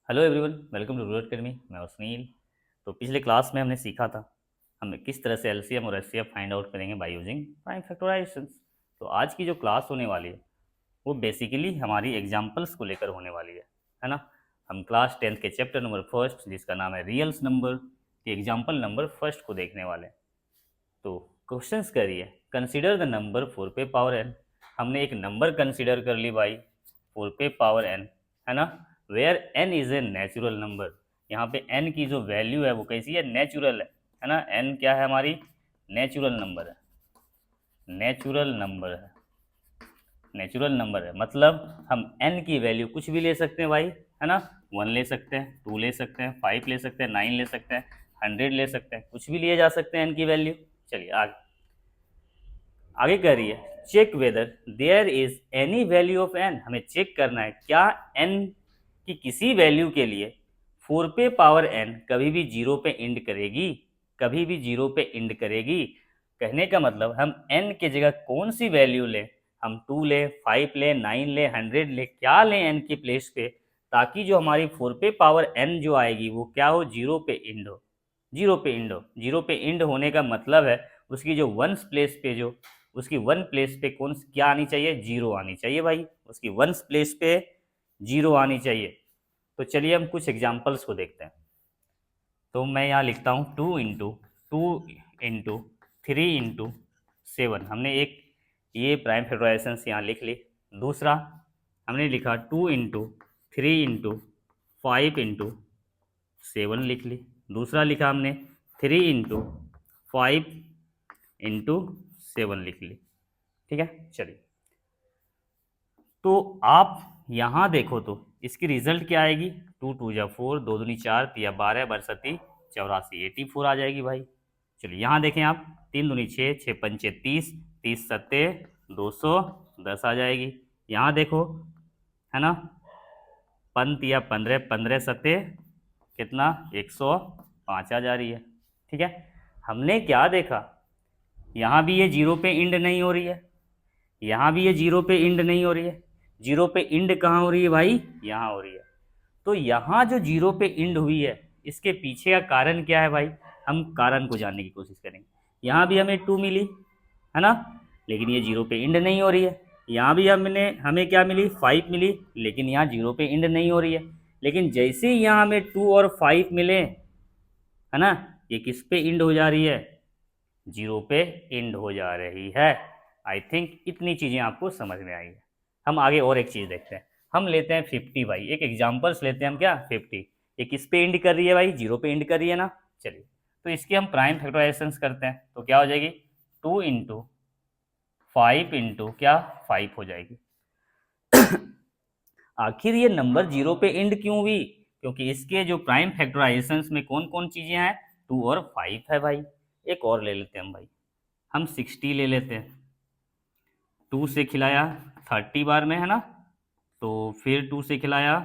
Hello everyone, welcome to rural academy. मैं हूं सुनील। तो पिछले क्लास में हमने सीखा था हमें किस तरह से एलसीएम और एचसीएफ फाइंड आउट करेंगे बाय यूजिंग प्राइम फैक्टराइजेशंस। तो आज की जो क्लास होने वाली है वो बेसिकली हमारी एग्जांपल्स को लेकर होने वाली है ना। हम क्लास 10th के चैप्टर नंबर फर्स्ट, जिसका नाम है रियल्स नंबर, के एग्जाम्पल नंबर फर्स्ट को देखने वाले हैं। तो क्वेश्चंस करिए, कंसिडर द नंबर 4 पे पावर एन। हमने एक नंबर कंसिडर कर ली भाई 4 पे पावर एन, है ना। Where N is a natural number. यहाँ पे एन की जो वैल्यू है वो कैसी है, नेचुरल है ना। एन क्या है, हमारी नेचुरल नंबर है, नेचुरल नंबर है, नेचुरल नंबर है। मतलब हम एन की वैल्यू कुछ भी ले सकते हैं भाई, है ना। 1 ले सकते हैं, 2 ले सकते हैं, 5 ले सकते हैं, 9 ले सकते हैं, 100 ले सकते हैं, कुछ भी लिए जा सकते हैं एन की वैल्यू। चलिए आगे आगे कह रही है, check whether there is any value of N. हमें चेक करना है क्या एन की किसी वैल्यू के लिए 4 पे पावर एन कभी भी जीरो पे इंड करेगी, कभी भी जीरो पे इंड करेगी। कहने का मतलब हम एन के जगह कौन सी वैल्यू लें, हम 2 ले, 5 ले, 9 ले, 100 ले, क्या लें एन की प्लेस पे, ताकि जो हमारी 4 पे पावर एन जो आएगी वो क्या हो, जीरो पे इंड हो। जीरो पे इंड हो, जीरो पे इंड होने का मतलब है उसकी जो वंस प्लेस पे जो उसकी वन प्लेस पे कौन क्या आनी चाहिए, जीरो आनी चाहिए भाई। उसकी वंस प्लेस पे जीरो आनी चाहिए। तो चलिए हम कुछ एग्जांपल्स को देखते हैं। तो मैं यहाँ लिखता हूँ 2 इंटू 3 इंटू 7। हमने एक ये प्राइम फैक्टराइजेशन यहाँ लिख ली। दूसरा हमने लिखा 2 इंटू 3 इंटू 5 इंटू 7 लिख ली। दूसरा लिखा हमने 3 इंटू 5 इंटू 7 लिख ली। ठीक है, चलिए। तो आप यहाँ देखो तो इसकी रिजल्ट क्या आएगी, 2 2 जा 4, 2 दूनी 4, 3 या 12, बरसती 84, 84 आ जाएगी भाई। चलिए यहाँ देखें आप, 3 दूनी 6, 6 पंचे 30, 30 सत्ते 200, 10 आ जाएगी। यहाँ देखो, है ना, 5 3 या 15, 15 सत्ते कितना, 105 आ जा रही है। ठीक है, हमने क्या देखा, यहाँ भी ये जीरो पे इंड नहीं हो रही है, यहाँ भी ये जीरो पे इंड नहीं हो रही है। जीरो पे इंड कहाँ हो रही है भाई, यहाँ हो रही है। तो यहाँ जो जीरो पे इंड हुई है इसके पीछे का कारण क्या है भाई, हम कारण को जानने की कोशिश करेंगे। यहाँ भी हमें 2 मिली, है ना, लेकिन ये जीरो पे इंड नहीं हो रही है। यहाँ भी हमें क्या मिली, 5 मिली, लेकिन यहाँ जीरो पे इंड नहीं हो रही है। लेकिन जैसे ही यहाँ हमें 2 और 5 मिले, है ना, ये किस पे इंड हो जा रही है, जीरो पे इंड हो जा रही है। आई थिंक इतनी चीज़ें आपको समझ में आई है। हम आगे और एक चीज़ देखते हैं। हम लेते हैं 50 भाई, एक एग्जाम्पल्स लेते हैं हम, क्या 50, ये किस पे इंड कर रही है भाई, जीरो पे इंड कर रही है ना। चलिए, तो इसकी हम प्राइम फैक्टराइजेशन करते हैं तो क्या हो जाएगी, 2 इंटू 5 इंटू 5 हो जाएगी। आखिर ये नंबर जीरो पे इंड क्यों हुई, क्योंकि इसके जो प्राइम फैक्टराइजेशन में कौन कौन चीज़ें हैं, 2 और 5 है भाई। एक और ले लेते हैं हम भाई, हम 60 ले लेते हैं। 2 से खिलाया 30 बार में, है ना, तो फिर 2 से खिलाया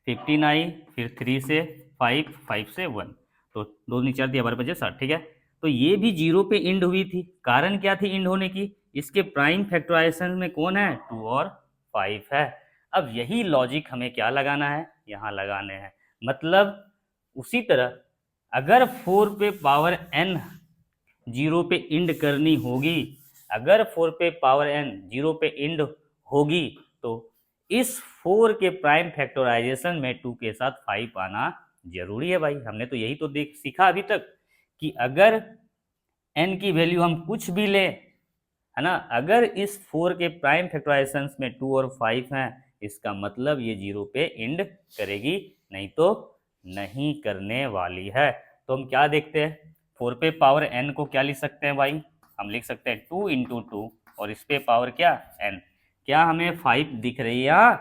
15 आई, फिर 3 से 5, 5 से 1, तो 2 दूनी 4, 3 12 5 60। ठीक है, तो ये भी जीरो पे इंड हुई थी। कारण क्या थी इंड होने की, इसके प्राइम फैक्टराइजेशन में कौन है, 2 और 5 है। अब यही लॉजिक हमें क्या लगाना है, यहाँ लगाने हैं। मतलब उसी तरह अगर 4 पे पावर n जीरो पे इंड करनी होगी, अगर 4 पे पावर n जीरो पे इंड होगी, तो इस 4 के प्राइम फैक्टराइजेशन में 2 के साथ 5 आना जरूरी है भाई। हमने तो यही तो देख सीखा अभी तक कि अगर n की वैल्यू हम कुछ भी ले, है ना, अगर इस 4 के प्राइम फैक्टराइजेशन में 2 और 5 हैं, इसका मतलब ये जीरो पे इंड करेगी, नहीं तो नहीं करने वाली है। तो हम क्या देखते हैं, 4 पे पावर n को क्या लिख सकते हैं भाई, हम लिख सकते हैं 2 इंटू 2, और इस पे पावर क्या, n। क्या हमें 5 दिख रही है यहाँ,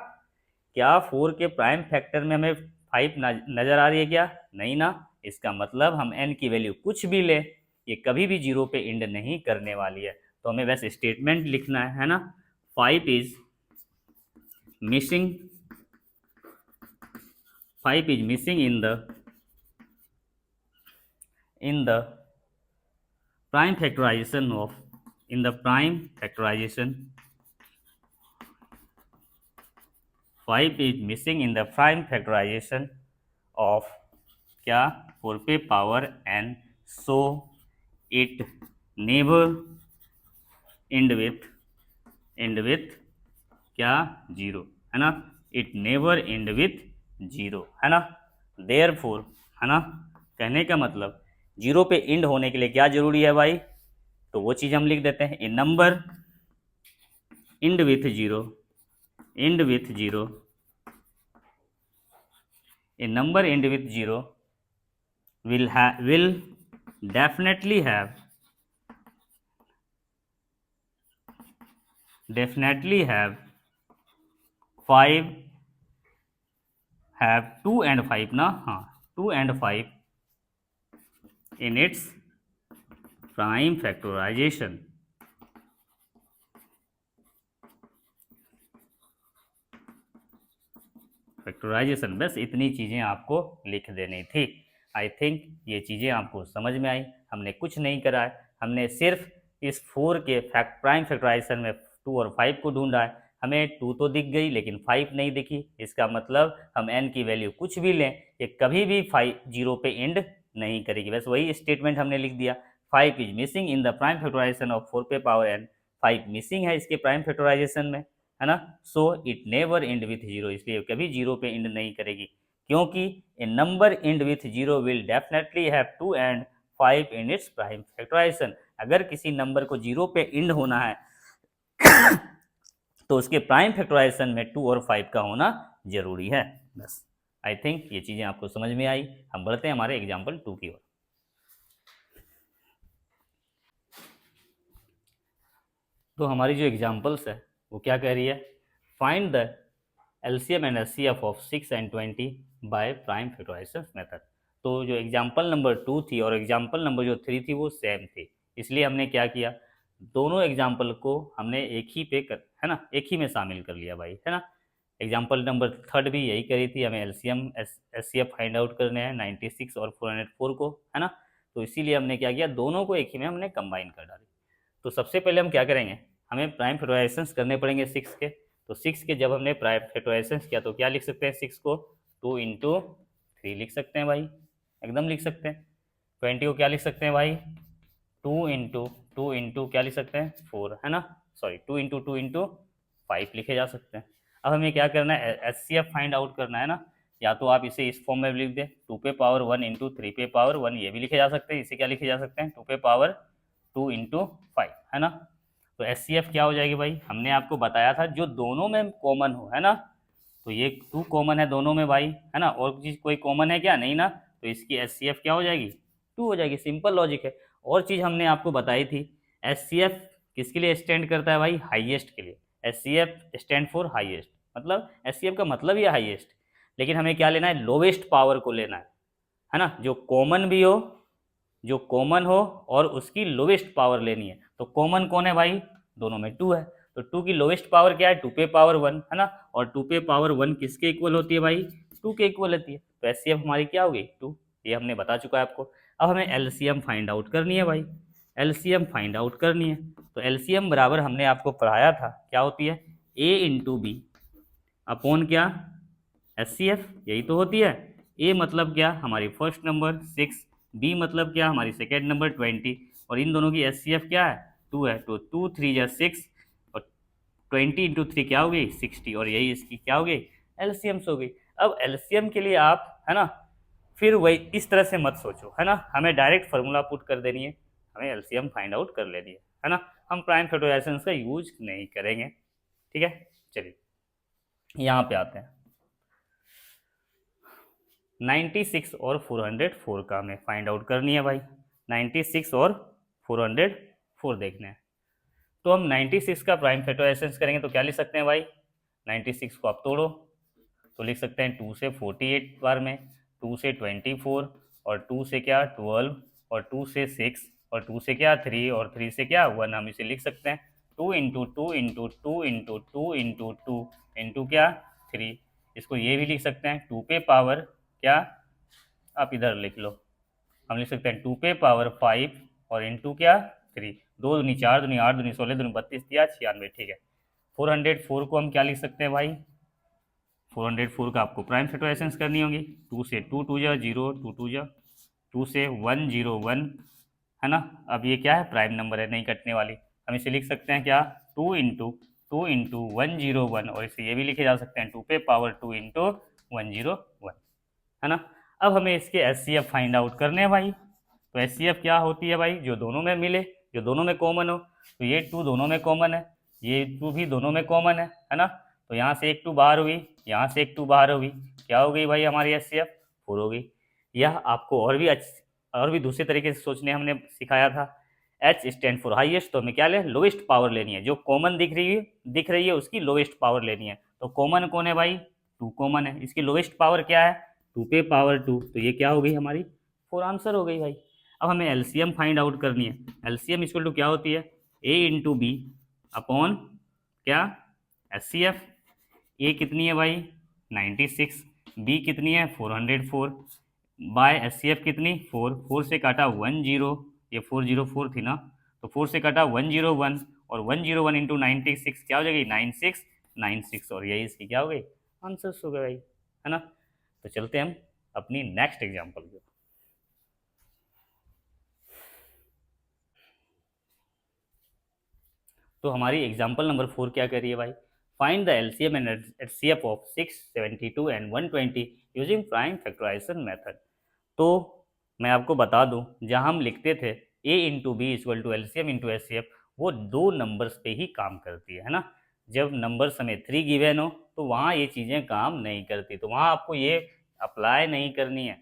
क्या 4 के प्राइम फैक्टर में हमें 5 नजर आ रही है क्या, नहीं ना। इसका मतलब हम n की वैल्यू कुछ भी ले, ये कभी भी जीरो पे इंड नहीं करने वाली है। तो हमें बस स्टेटमेंट लिखना है ना, 5 is missing, 5 is missing in the prime factorization of, in the prime factorization 5 is missing in the prime factorization of क्या 4 पे power n, so it never end with क्या 0, है ना, इट नेवर एंड विथ 0, है ना। Therefore, है ना, कहने का मतलब 0 पे एंड होने के लिए क्या जरूरी है भाई, तो वो चीज हम लिख देते हैं, a number end with 0, end with 0, a number end with 0 will definitely have 5 have 2 and 5 ना, हाँ 2 and 5 in its prime factorization। Factorization, बस इतनी चीज़ें आपको लिख देनी थी। आई थिंक ये चीज़ें आपको समझ में आई। हमने कुछ नहीं करा है, हमने सिर्फ इस 4 के प्राइम फैक्टराइजेशन में 2 और 5 को ढूंढा है। हमें 2 तो दिख गई लेकिन 5 नहीं दिखी। इसका मतलब हम n की वैल्यू कुछ भी लें, ये कभी भी 0 पे एंड नहीं करेगी। बस वही स्टेटमेंट हमने लिख दिया, 5 is missing in the prime factorization of 4 पे पावर n। 5 मिसिंग है इसके प्राइम फैक्टराइजेशन में, है ना। So it never end with 0, इसलिए कभी 0 पे एंड नहीं करेगी, क्योंकि a number end with 0 will definitely have 2 and 5 in its prime factorization. अगर किसी नंबर को 0 पे एंड होना है तो उसके प्राइम फैक्टराइजेशन में 2 और 5 का होना जरूरी है। बस आई थिंक ये चीज़ें आपको समझ में आई। हम बढ़ते हैं हमारे एग्जाम्पल 2 की ओर। तो हमारी जो एग्जाम्पल्स है वो क्या कह रही है, find the LCM and HCF of 6 and 20 by prime factorization method. तो जो एग्जाम्पल नंबर 2 थी और एग्जाम्पल नंबर जो 3 थी वो सेम थी, इसलिए हमने क्या किया, दोनों एग्जाम्पल को हमने एक ही पे कर, है ना, एक ही में शामिल कर लिया भाई, है ना। एग्जाम्पल नंबर 3 भी यही करी थी, हमें LCM HCF फाइंड आउट करने हैं 96 और 404 को, है ना। तो इसीलिए हमने क्या किया, दोनों को एक ही में हमने कंबाइन कर डाली। तो सबसे पहले हम क्या करेंगे, हमें प्राइम फैक्टराइजेशंस करने पड़ेंगे 6 के। तो 6 के जब हमने प्राइम फैक्टराइजेशंस किया तो क्या लिख सकते हैं, 6 को 2 इंटू 3 लिख सकते हैं भाई, एकदम लिख सकते हैं। 20 को क्या लिख सकते हैं भाई, 2 इंटू क्या लिख सकते हैं 4, है ना, सॉरी 2 इंटू 5 लिखे जा सकते हैं। अब हमें क्या करना है, HCF फाइंड आउट करना है ना। या तो आप इसे इस फॉर्म में लिख दें, 2 पे पावर 1 इंटू 3 पे पावर 1, ये भी लिखे जा सकते हैं। इसे क्या लिखे जा सकते हैं, 2 पे पावर 2 इंटू 5, है ना। तो HCF क्या हो जाएगी भाई, हमने आपको बताया था जो दोनों में कॉमन हो, है ना। तो ये 2 कॉमन है दोनों में भाई, है ना, और चीज़ कोई कॉमन है क्या, नहीं ना। तो इसकी HCF क्या हो जाएगी, 2 हो जाएगी, सिंपल लॉजिक है। और चीज़ हमने आपको बताई थी, HCF किसके लिए स्टैंड करता है भाई, हाईएस्ट के लिए। HCF स्टैंड फॉर हाईएस्ट, मतलब HCF का मतलब ही है हाईएस्ट। लेकिन हमें क्या लेना है, लोवेस्ट पावर को लेना है ना, जो कॉमन भी हो, जो कॉमन हो और उसकी लोवेस्ट पावर लेनी है। तो कॉमन कौन है भाई, दोनों में 2 है। तो 2 की लोवेस्ट पावर क्या है, 2 पे पावर 1, है ना। और 2 पे पावर 1 किसके इक्वल होती है भाई, 2 के इक्वल होती है। तो HCF हमारी क्या होगी, 2। ये हमने बता चुका है आपको। अब हमें LCM फाइंड आउट करनी है भाई, LCM फाइंड आउट करनी है। तो LCM बराबर हमने आपको पढ़ाया था, क्या होती है, A इंटू बी अपॉन क्या, HCF, यही तो होती है। A मतलब क्या, हमारी फर्स्ट नंबर 6, B मतलब क्या, हमारी सेकेंड नंबर 20, और इन दोनों की HCF क्या है, 2 है। तो 2 3 या 6 और 20 इंटू 3 क्या हो गई, 60, और यही इसकी क्या हो गई, LCMs हो गई। अब LCM के लिए आप, है ना, फिर वही इस तरह से मत सोचो, है ना, हमें डायरेक्ट फार्मूला पुट कर देनी है, हमें LCM फाइंड आउट कर लेनी है ना। हम प्राइम फैक्टराइजेशन का यूज नहीं करेंगे, ठीक है। चलिए यहाँ पे आते हैं, 96 और 404 का हमें फाइंड आउट करनी है भाई। 96 और 404 देखने हैं। तो हम 96 का प्राइम फैक्टराइजेशन करेंगे तो क्या लिख सकते हैं भाई, 96 को आप तोड़ो तो लिख सकते हैं 2 से 48 बार में, 2 से 24, और 2 से क्या 12, और 2 से 6, और 2 से क्या 3, और 3 से क्या 1। हम इसे लिख सकते हैं 2 into 2 into 2 into 2 into 2 into क्या 3। इसको ये भी लिख सकते हैं 2 पे पावर क्या, आप इधर लिख लो, हम लिख सकते हैं 2 पे पावर 5 और इंटू क्या 3। 2 दूनी 4 दूनी 8 दूनी 16 दूनी 32 दिया 96, ठीक है। 404 को हम क्या लिख सकते हैं भाई, 404 का आपको प्राइम फैक्टराइजेशन करनी होगी। 2 से 2 2 जा 0, 2 2 जा 2 से 101, है ना। अब ये क्या है, प्राइम नंबर है, नहीं कटने वाली। हम इसे लिख सकते हैं क्या, 2 इंटू 101, और इसे ये भी लिखे जा सकते हैं 2 पे पावर 2 इंटू 101, है ना। अब हमें इसके HCF फाइंड आउट करने हैं भाई। तो HCF क्या होती है भाई, जो दोनों में मिले, जो दोनों में कॉमन हो। तो ये 2 दोनों में कॉमन है, ये 2 भी दोनों में कॉमन है ना। तो यहाँ से एक 2 बाहर हुई, यहाँ से एक 2 बाहर होगी, क्या हो गई भाई हमारी HCF 4 हो गई। यह आपको और भी दूसरे तरीके से सोचने हमने सिखाया था। H स्टैंड फॉर हाईएस्ट, तो हमें क्या ले, लोवेस्ट पावर लेनी है। जो कॉमन दिख रही है उसकी लोवेस्ट पावर लेनी है। तो कॉमन कौन है भाई, 2 कॉमन है, इसकी लोवेस्ट पावर क्या है, 2 पे पावर 2, तो ये क्या हो गई हमारी 4 आंसर हो गई भाई। अब हमें LCM फाइंड आउट करनी है। LCM इक्वल टू क्या होती है, A इंटू बी अपॉन क्या, HCF। A कितनी है भाई 96, B कितनी है 404, बाय HCF कितनी 4, 4 से काटा 10, ये 404 थी ना, तो 4 से काटा 101, और 101 इंटू 96 क्या हो जाएगी 9696, और यही इसकी क्या हो गई आंसर्स हो गए भाई, है ना। तो चलते हैं हम अपनी नेक्स्ट एग्जांपल की। तो हमारी एग्जांपल नंबर 4 क्या कर रही है भाई, find the LCM and HCF of 672 and 120 using prime factorization method. तो मैं आपको बता दूं, जहां हम लिखते थे A into B equal to LCM into HCF, वो 2 नंबर्स पे ही काम करती है ना। जब नंबर हमें 3 गिवन हो तो वहाँ ये चीज़ें काम नहीं करती, तो वहाँ आपको ये अप्लाई नहीं करनी है।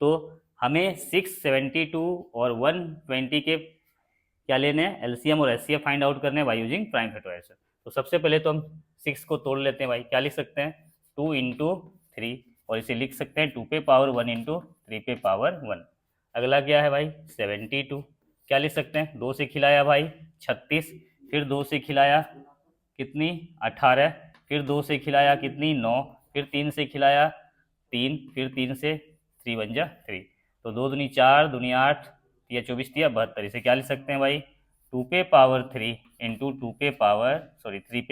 तो हमें 672 और 120 के क्या लेने हैं, LCM और HCF फाइंड आउट करने हैं बाय यूजिंग प्राइम फैक्टराइजेशन। तो सबसे पहले तो हम 6 को तोड़ लेते हैं भाई, क्या लिख सकते हैं 2 इंटू 3, और इसे लिख सकते हैं 2 पे पावर 1 इंटू 3 पे पावर 1। अगला क्या है भाई 72, क्या लिख सकते हैं, 2 से खिलाया भाई 36, फिर 2 से खिलाया कितनी 18, फिर 2 से खिलाया कितनी 9, फिर 3 से खिलाया 3, फिर 3 से 3 बन जा 3, तो 2 दूनी 4, दूनी 8, या 24 दिया 72, इसे क्या लिख सकते हैं भाई 2 पे पावर 3 इंटू 3 पे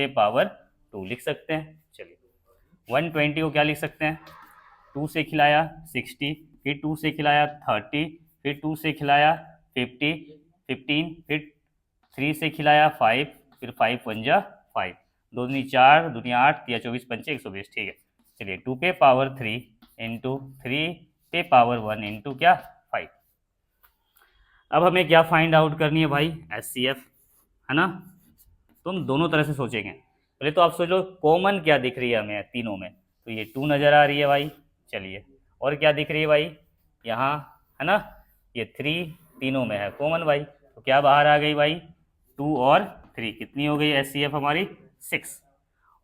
पावर 2 लिख सकते हैं। चलिए 120 को क्या लिख सकते हैं, 2 से खिलाया 60, फिर 2 से खिलाया 30, फिर 2 से खिलाया 50, 15, फिर 3 से खिलाया 5, फिर 5 बन जा 5, 2 दूनी 4, दूनी 8 या 24 पंचे 120, ठीक है। चलिए 2 पे पावर 3 इंटू 3 पे पावर 1 इंटू क्या 5। अब हमें क्या फाइंड आउट करनी है भाई HCF, है ना। तो हम दोनों तरह से सोचेंगे। पहले तो आप सोच लो कॉमन क्या दिख रही है हमें तीनों में, तो ये 2 नज़र आ रही है भाई। चलिए और क्या दिख रही है भाई, यहाँ है ना, ये 3 तीनों में है कॉमन भाई, तो क्या बाहर आ गई भाई 2 और 3, कितनी हो गई HCF हमारी 6।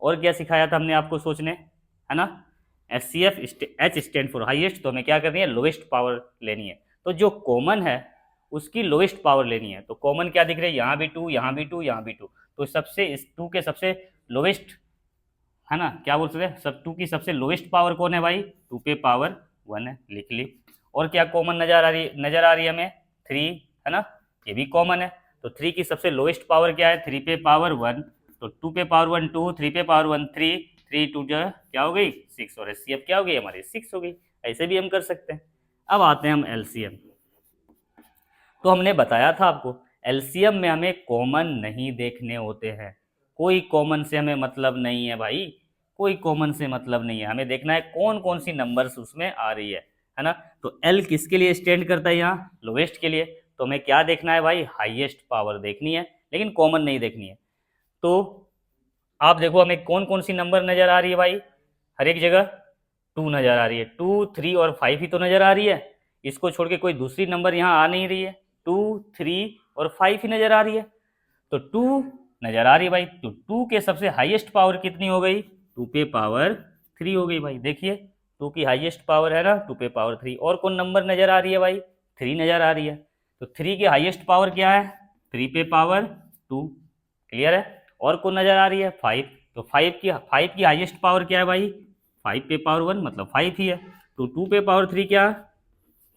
और क्या सिखाया था हमने आपको सोचने, है ना, HCF H stand for highest, तो हमें क्या करनी है लोवेस्ट पावर लेनी है। तो जो कॉमन है उसकी लोवेस्ट पावर लेनी है। तो कॉमन क्या दिख रही है, यहाँ भी 2, यहाँ भी 2, यहाँ भी 2, तो सबसे इस 2 के सबसे लोवेस्ट, है ना, क्या बोल सकते हैं, सब 2 की सबसे लोवेस्ट पावर कौन है भाई 2 पे पावर 1 है, लिख ली। और क्या कॉमन नजर आ रही है हमें 3, है ना, ये भी कॉमन है। तो 3 की सबसे लोवेस्ट पावर क्या है 3 पे पावर 1, तो 2 पे पावर 1 2, 3 पे पावर 1 3, 3 2 जो क्या हो गई 6, और HCF क्या हो गई हमारी 6 हो गई। ऐसे भी हम कर सकते हैं। अब आते हैं हम LCM। तो हमने बताया था आपको LCM में हमें कॉमन नहीं देखने होते हैं, कोई कॉमन से हमें मतलब नहीं है भाई, कोई कॉमन से मतलब नहीं है, हमें देखना है कौन कौन सी नंबर्स उसमें आ रही है ना। तो L किसके लिए स्टैंड करता है यहाँ लोवेस्ट के लिए, तो हमें क्या देखना है भाई हाईएस्ट पावर देखनी है, लेकिन कॉमन नहीं देखनी है। तो आप देखो हमें कौन कौन सी नंबर नजर आ रही है भाई, हर एक जगह 2 नजर आ रही है, 2 3 और 5 ही तो नजर आ रही है, इसको छोड़ के कोई दूसरी नंबर यहाँ आ नहीं रही है, 2 3 और 5 ही नजर आ रही है। तो 2 नजर आ रही है भाई, तो 2 के सबसे हाईएस्ट पावर कितनी हो गई 2 पे पावर 3 हो गई भाई। देखिए 2 की हाईएस्ट पावर है ना 2 पे पावर 3, और कौन नंबर नजर आ रही है भाई 3 नजर आ रही है, तो 3 की हाईएस्ट पावर क्या है 3 पे पावर 2, क्लियर है। और कौन नजर आ रही है 5, तो 5 की हाईएस्ट पावर क्या है भाई 5 पे पावर 1 मतलब 5 ही है, तो 2 पे पावर 3 क्या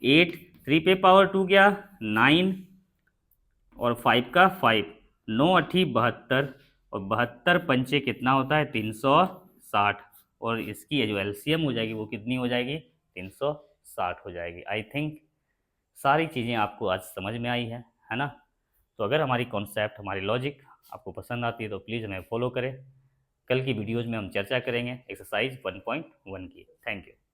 8, 3 पे पावर 2 क्या 9, और 5 का 5, 9 8 72, और 72 पंचे कितना होता है 360, और इसकी जो एलसीएम हो जाएगी वो कितनी हो जाएगी, 360 हो जाएगी। आई थिंक सारी चीज़ें आपको आज समझ में आई है ना। तो अगर हमारी कॉन्सेप्ट, हमारी लॉजिक आपको पसंद आती है तो प्लीज़ हमें फॉलो करें। कल की वीडियोज़ में हम चर्चा करेंगे एक्सरसाइज 1.1 की। Thank you.